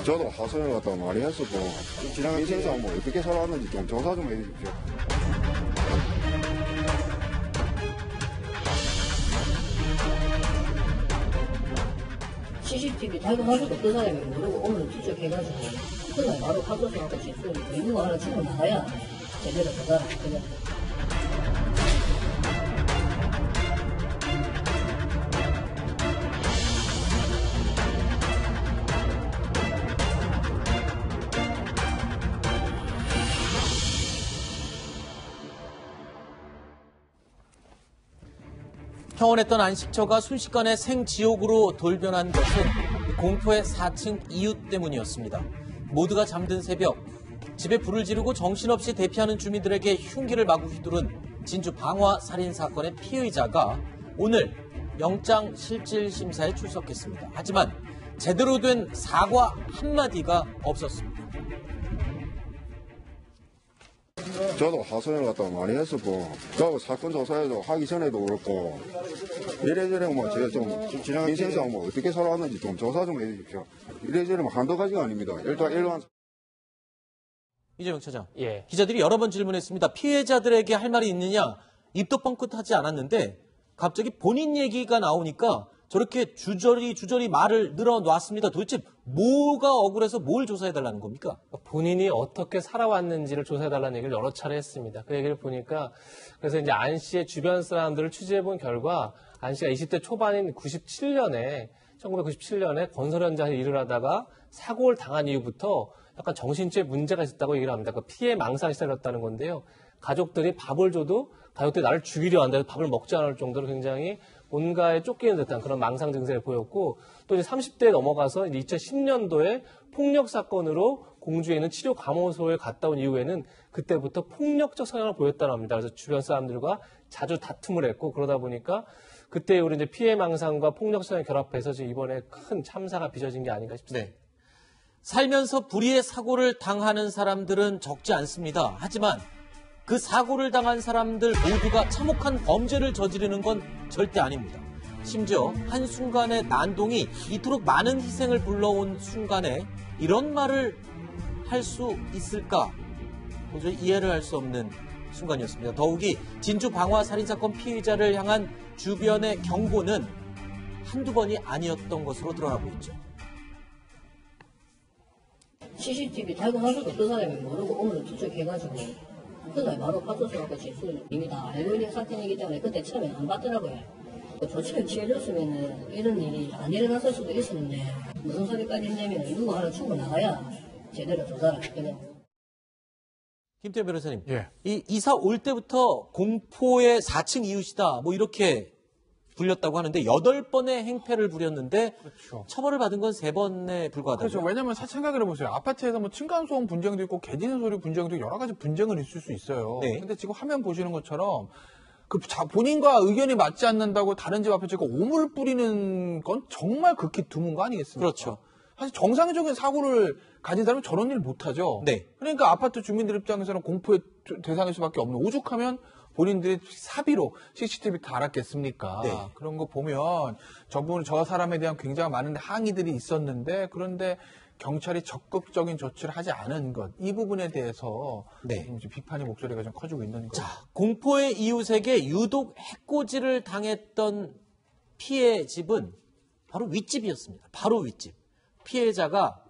저도 하소연을 갖다가 많이 했었고 지난 인생상 뭐 어떻게 살아왔는지 좀 조사 좀 해주십시오. CCTV 탈거하고도 그 사람이 모르고 오늘 추적해가지고 그날 바로 파도수하고 직수 이거 하나 치고 나가야 제대로 조사를 그냥. 평온했던 안식처가 순식간에 생지옥으로 돌변한 것은 공포의 4층 이웃 때문이었습니다. 모두가 잠든 새벽, 집에 불을 지르고 정신없이 대피하는 주민들에게 흉기를 마구 휘두른 진주 방화 살인 사건의 피의자가 오늘 영장 실질 심사에 출석했습니다. 하지만 제대로 된 사과 한마디가 없었습니다. 저도 하소연을 갖다가 많이 했었고, 저 사건 조사에도 하기 전에도 그렇고, 이래저래 뭐 제가 좀 지난 인생상 뭐 어떻게 살아왔는지 좀 조사 좀 해주십시오. 이래저래 뭐 한두 가지가 아닙니다. 일단 이재명 차장, 예. 기자들이 여러 번 질문했습니다. 피해자들에게 할 말이 있느냐? 입도 뻥끗하지 않았는데 갑자기 본인 얘기가 나오니까 저렇게 주저리 말을 늘어놨습니다. 도대체 뭐가 억울해서 뭘 조사해달라는 겁니까? 본인이 어떻게 살아왔는지를 조사해달라는 얘기를 여러 차례 했습니다. 그 얘기를 보니까 그래서 이제 안 씨의 주변 사람들을 취재해본 결과 안 씨가 20대 초반인 1997년에 건설 현장에서 일을 하다가 사고를 당한 이후부터 약간 정신적인 문제가 있었다고 얘기를 합니다. 그 피해 망상이 시작했다는 건데요. 가족들이 밥을 줘도 가족들이 나를 죽이려 한다, 밥을 먹지 않을 정도로 굉장히 뭔가에 쫓기는 듯한 그런 망상 증세를 보였고, 또 이제 30대에 넘어가서 2010년도에 폭력 사건으로 공주에 있는 치료 감호소에 갔다 온 이후에는 그때부터 폭력적 성향을 보였다고 합니다. 그래서 주변 사람들과 자주 다툼을 했고, 그러다 보니까 그때 우리 이제 피해 망상과 폭력 성향이 결합해서 지금 이번에 큰 참사가 빚어진 게 아닌가 싶습니다. 네. 살면서 불의의 사고를 당하는 사람들은 적지 않습니다. 하지만 그 사고를 당한 사람들 모두가 참혹한 범죄를 저지르는 건 절대 아닙니다. 심지어 한순간의 난동이 이토록 많은 희생을 불러온 순간에 이런 말을 할 수 있을까? 도저히 이해를 할 수 없는 순간이었습니다. 더욱이 진주 방화 살인사건 피의자를 향한 주변의 경고는 한두 번이 아니었던 것으로 드러나고 있죠. CCTV 탈거하고도 그 사람이 모르고 오늘 추적해가지고 그날 바로 파도수하고 직수 이미 다 알고 있는 사건이기 때문에 그때 처음에 안 봤더라고요. 조치를 취해줬으면 이런 일이 안 일어났을 수도 있었는데 무슨 소리까지 했냐면 누구 하나 치고 나가야 제대로 조사를 그냥. 김태현 변호사님, 예. 이 이사 올 때부터 공포의 4층 이웃이다, 뭐 이렇게 불렸다고 하는데 8번의 행패를 부렸는데 그렇죠. 처벌을 받은 건 3번에 불과하다고요. 그렇죠. 왜냐하면 생각을 해보세요. 아파트에서 뭐 층간소음 분쟁도 있고 개짖는 소리 분쟁도 있고 여러 가지 분쟁은 있을 수 있어요. 네. 근데 지금 화면 보시는 것처럼 본인과 의견이 맞지 않는다고 다른 집 앞에 지금 오물 뿌리는 건 정말 극히 드문 거 아니겠습니까? 그렇죠. 사실 정상적인 사고를 가진 사람은 저런 일 못하죠. 네. 그러니까 아파트 주민들 입장에서는 공포의 대상일 수밖에 없는, 오죽하면 본인들이 사비로 CCTV 다 알았겠습니까? 네. 그런 거 보면 저 사람에 대한 굉장히 많은 항의들이 있었는데, 그런데 경찰이 적극적인 조치를 하지 않은 것, 이 부분에 대해서 네. 좀 비판의 목소리가 좀 커지고 있는 거죠. 자, 공포의 이웃에게 유독 해코지를 당했던 피해 집은 바로 윗집이었습니다. 바로 윗집. 피의자가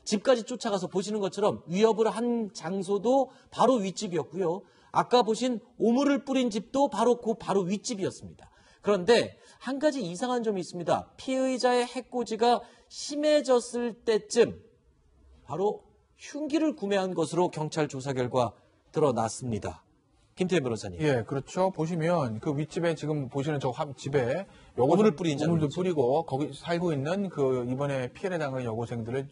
집까지 쫓아가서 보시는 것처럼 위협을 한 장소도 바로 윗집이었고요. 아까 보신 오물을 뿌린 집도 바로 윗집이었습니다. 그런데 한 가지 이상한 점이 있습니다. 피의자의 해코지가 심해졌을 때쯤 바로 흉기를 구매한 것으로 경찰 조사 결과 드러났습니다. 김태현 변호사님. 예, 그렇죠. 보시면 그 윗집에 지금 보시는 저 집에 오물을 뿌린 오물도 장면이죠. 뿌리고 거기 살고 있는 그 이번에 피해를 당한 여고생을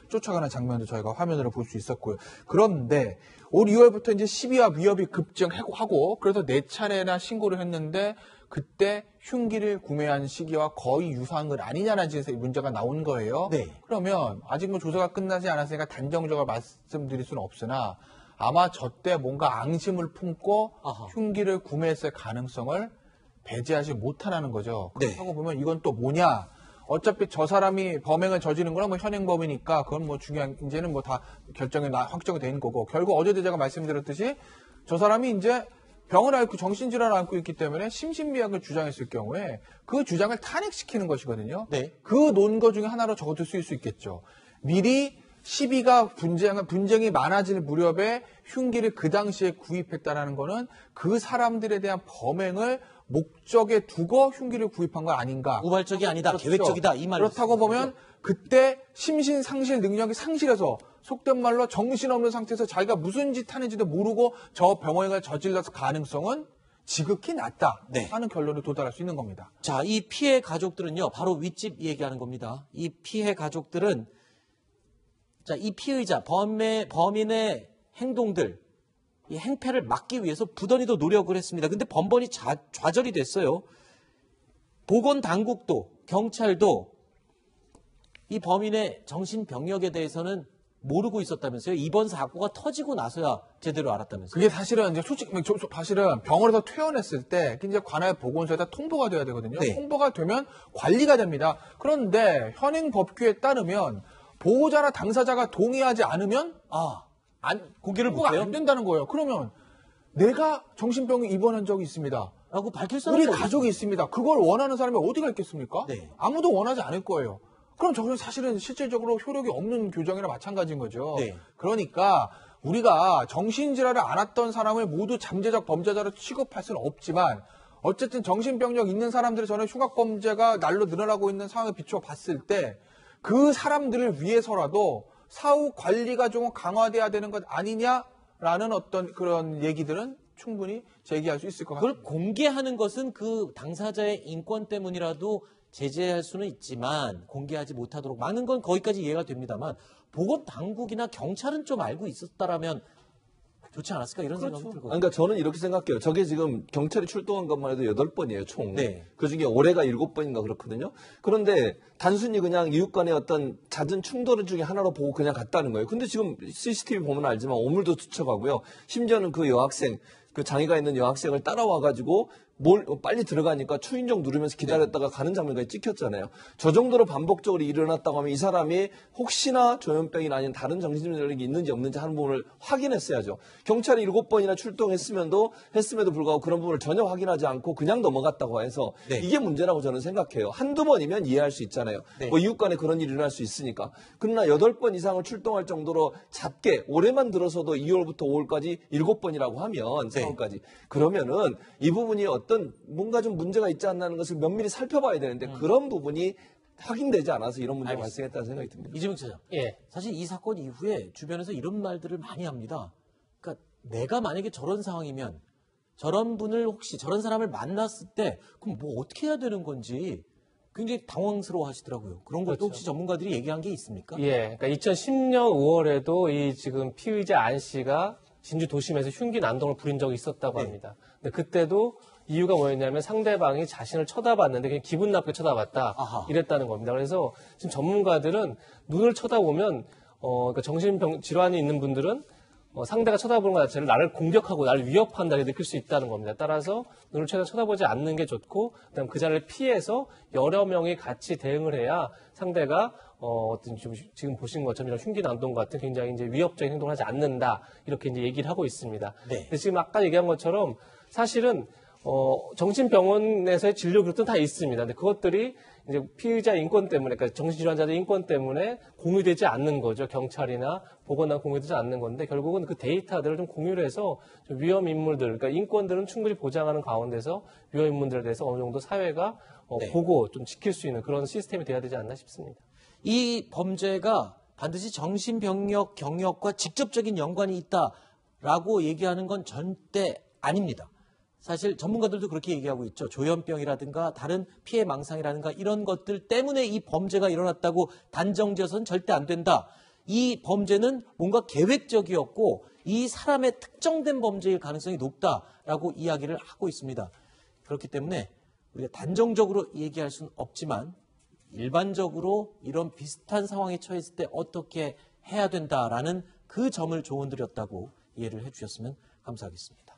쫓아가는 장면도 저희가 화면으로 볼 수 있었고요. 그런데 올 2월부터 이제 시비와 위협이 급증하고 그래서 4차례나 신고를 했는데 그때 흉기를 구매한 시기와 거의 유사한 것 아니냐는 문제가 나온 거예요. 네. 그러면 아직 뭐 조사가 끝나지 않았으니까 단정적으로 말씀드릴 수는 없으나 아마 저때 뭔가 앙심을 품고 아하. 흉기를 구매했을 가능성을 배제하지 못하라는 거죠. 네. 그렇다고 보면 이건 또 뭐냐? 어차피 저 사람이 범행을 저지른 거는 뭐 현행범이니까 그건 뭐 중요한 이제는 뭐 다 결정이 확정이 된 거고 결국 어제도 제가 말씀드렸듯이 저 사람이 이제 병을 앓고 정신질환을 앓고 있기 때문에 심신미약을 주장했을 경우에 그 주장을 탄핵시키는 것이거든요. 네. 그 논거 중에 하나로 적어도 쓰일 수 있겠죠. 미리 시비가 분쟁이 많아질 무렵에 흉기를 그 당시에 구입했다라는 거는 그 사람들에 대한 범행을 목적에 두고 흉기를 구입한 거 아닌가. 우발적이 아니다. 그렇죠. 계획적이다. 이 말. 그렇다고 보면 그때 심신상실 능력이 상실해서 속된 말로 정신없는 상태에서 자기가 무슨 짓 하는지도 모르고 저 병행을 저질렀을 가능성은 지극히 낮다 네. 하는 결론에 도달할 수 있는 겁니다. 자, 이 피해 가족들은요. 바로 윗집 얘기하는 겁니다. 이 피해 가족들은 자, 이 피의자 범인의 행동들 이 행패를 막기 위해서 부단히도 노력을 했습니다. 근데 번번이 좌절이 됐어요. 보건당국도 경찰도 이 범인의 정신병력에 대해서는 모르고 있었다면서요. 이번 사고가 터지고 나서야 제대로 알았다면서요. 그게 사실은 이제 사실은 병원에서 퇴원했을 때 이제 관할 보건소에다 통보가 돼야 되거든요. 네. 통보가 되면 관리가 됩니다. 그런데 현행 법규에 따르면 보호자나 당사자가 동의하지 않으면 공개를 통보가 못해요? 안 된다는 거예요. 그러면 내가 정신병에 입원한 적이 있습니다. 라고 밝힐 사람이 우리 없어요. 가족이 있습니다. 그걸 원하는 사람이 어디가 있겠습니까? 네. 아무도 원하지 않을 거예요. 그럼 저건 사실은 실질적으로 효력이 없는 규정이나 마찬가지인 거죠. 네. 그러니까 우리가 정신질환을 앓았던 사람을 모두 잠재적 범죄자로 취급할 수는 없지만 어쨌든 정신병력 있는 사람들이 저는 흉악범죄가 날로 늘어나고 있는 상황에 비추어 봤을 때 그 사람들을 위해서라도 사후 관리가 좀 강화돼야 되는 것 아니냐라는 어떤 그런 얘기들은 충분히 제기할 수 있을 것 같습니다. 그걸 공개하는 것은 그 당사자의 인권 때문이라도 제재할 수는 있지만 공개하지 못하도록 막는 건 거기까지 이해가 됩니다만 보건당국이나 경찰은 좀 알고 있었다라면 좋지 않았을까 이런 생각이 들거든요. 그러니까 저는 이렇게 생각해요. 저게 지금 경찰이 출동한 것만 해도 8번이에요, 총. 네. 그중에 올해가 7번인가 그렇거든요. 그런데 단순히 그냥 이웃 간의 어떤 잦은 충돌 중에 하나로 보고 그냥 갔다는 거예요. 근데 지금 CCTV 보면 알지만 오물도 투척하고요. 심지어는 그 여학생, 그 장애가 있는 여학생을 따라와가지고 빨리 들어가니까 초인종 누르면서 기다렸다가 가는 장면까지 찍혔잖아요. 저 정도로 반복적으로 일어났다고 하면 이 사람이 혹시나 조현병이나 아니면 다른 정신질환이 있는지 없는지 하는 부분을 확인했어야죠. 경찰이 7번이나 출동했음에도 불구하고 그런 부분을 전혀 확인하지 않고 그냥 넘어갔다고 해서 네. 이게 문제라고 저는 생각해요. 한두 번이면 이해할 수 있잖아요. 네. 뭐 이웃 간에 그런 일이 일어날 수 있으니까. 그러나 8번 이상을 출동할 정도로 잦게 올해만 들어서도 2월부터 5월까지 7번이라고 하면 네. 4월까지 그러면은 이 부분이 어떤 뭔가 좀 문제가 있지 않나는 것을 면밀히 살펴봐야 되는데 그런 부분이 확인되지 않아서 이런 문제가 발생했다는 생각이 듭니다. 이재명 차장. 예. 사실 이 사건 이후에 주변에서 이런 말들을 많이 합니다. 그러니까 내가 만약에 저런 상황이면 저런 분을 혹시 저런 사람을 만났을 때 그럼 뭐 어떻게 해야 되는 건지 굉장히 당황스러워 하시더라고요. 그런 것도 그렇죠. 혹시 전문가들이 얘기한 게 있습니까? 예. 그러니까 2010년 5월에도 이 지금 피의자 안 씨가 진주 도심에서 흉기 난동을 부린 적이 있었다고 네. 합니다. 근데 그때도 이유가 뭐였냐면 상대방이 자신을 쳐다봤는데 그냥 기분 나쁘게 쳐다봤다. 아하. 이랬다는 겁니다. 그래서 지금 전문가들은 눈을 쳐다보면 그러니까 정신병 질환이 있는 분들은 상대가 쳐다보는 것 자체를 나를 공격하고 나를 위협한다 이렇게 느낄 수 있다는 겁니다. 따라서 눈을 최대한 쳐다보지 않는 게 좋고 그다음 그 자리를 피해서 여러 명이 같이 대응을 해야 상대가 어떤 지금 보신 것처럼 이런 흉기 난동 같은 굉장히 이제 위협적인 행동을 하지 않는다 이렇게 이제 얘기를 하고 있습니다. 네. 근데 지금 아까 얘기한 것처럼 사실은 정신병원에서의 진료 기록도 다 있습니다. 근데 그것들이 이제 피의자 인권 때문에, 그러니까 정신질환자들 인권 때문에 공유되지 않는 거죠. 경찰이나 보건당 공유되지 않는 건데 결국은 그 데이터들을 좀 공유를 해서 좀 위험 인물들, 그러니까 인권들은 충분히 보장하는 가운데서 위험 인물들에 대해서 어느 정도 사회가 네. 보고 좀 지킬 수 있는 그런 시스템이 돼야 되지 않나 싶습니다. 이 범죄가 반드시 정신병력 경력과 직접적인 연관이 있다라고 얘기하는 건 절대 아닙니다. 사실 전문가들도 그렇게 얘기하고 있죠. 조현병이라든가 다른 피해 망상이라든가 이런 것들 때문에 이 범죄가 일어났다고 단정지어서는 절대 안 된다. 이 범죄는 뭔가 계획적이었고 이 사람의 특정된 범죄일 가능성이 높다라고 이야기를 하고 있습니다. 그렇기 때문에 우리가 단정적으로 얘기할 수는 없지만 일반적으로 이런 비슷한 상황에 처했을 때 어떻게 해야 된다라는 그 점을 조언드렸다고 이해를 해주셨으면 감사하겠습니다.